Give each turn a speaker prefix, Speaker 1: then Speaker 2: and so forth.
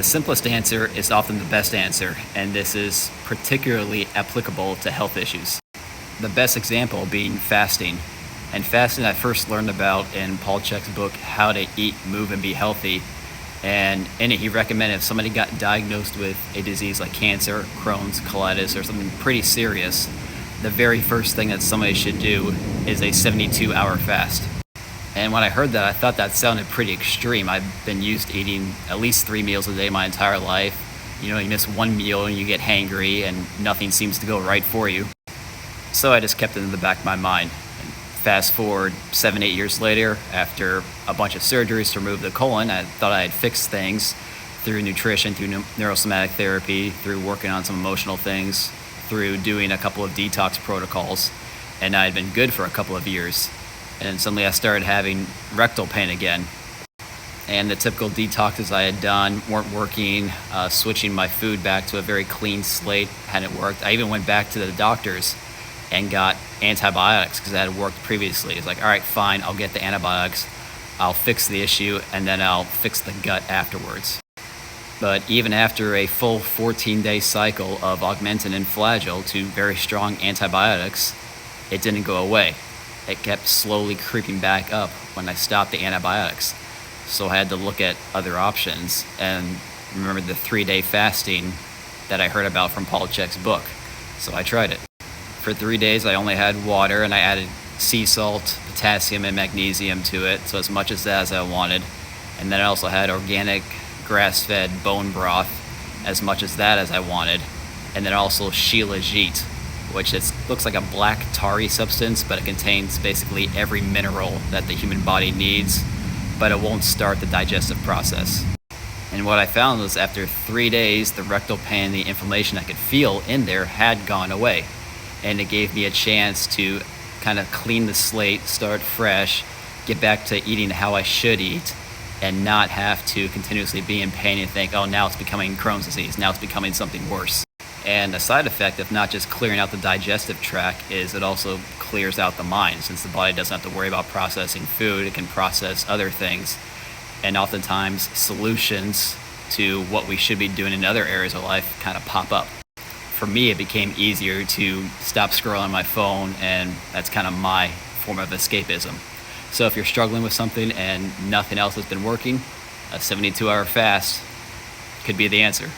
Speaker 1: The simplest answer is often the best answer, and this is particularly applicable to health issues. The best example being fasting. And fasting I first learned about in Paul Chek's book, How to Eat, Move, and Be Healthy. And in it, he recommended if somebody got diagnosed with a disease like cancer, Crohn's, colitis, or something pretty serious, the very first thing that somebody should do is a 72-hour fast. And when I heard that, I thought that sounded pretty extreme. I've been used to eating at least 3 meals a day my entire life. You miss one meal and you get hangry and nothing seems to go right for you. So I just kept it in the back of my mind. And fast forward 7-8 years later, after a bunch of surgeries to remove the colon, I thought I had fixed things through nutrition, through neurosomatic therapy, through working on some emotional things, through doing a couple of detox protocols. And I had been good for a couple of years. And suddenly I started having rectal pain again. And the typical detoxes I had done weren't working. Switching my food back to a very clean slate hadn't worked. I even went back to the doctors and got antibiotics because that had worked previously. It's like, all right, fine, I'll get the antibiotics. I'll fix the issue, and then I'll fix the gut afterwards. But even after a full 14-day cycle of Augmentin and Flagyl to very strong antibiotics, it didn't go away. It kept slowly creeping back up when I stopped the antibiotics. So I had to look at other options and remember the 3-day fasting that I heard about from Paul Chek's book. So I tried it. For 3 days, I only had water and I added sea salt, potassium, and magnesium to it, so as much as that as I wanted. And then I also had organic grass-fed bone broth, as much as that as I wanted. And then also Shilajit, which looks like a black tarry substance, but it contains basically every mineral that the human body needs, but it won't start the digestive process. And what I found was after 3 days, the rectal pain, the inflammation I could feel in there had gone away. And it gave me a chance to kind of clean the slate, start fresh, get back to eating how I should eat, and not have to continuously be in pain and think, oh, now it's becoming Crohn's disease, now it's becoming something worse. And a side effect of not just clearing out the digestive tract is it also clears out the mind. Since the body doesn't have to worry about processing food, it can process other things. And oftentimes solutions to what we should be doing in other areas of life kind of pop up. For me, it became easier to stop scrolling my phone, and that's kind of my form of escapism. So if you're struggling with something and nothing else has been working, a 72-hour fast could be the answer.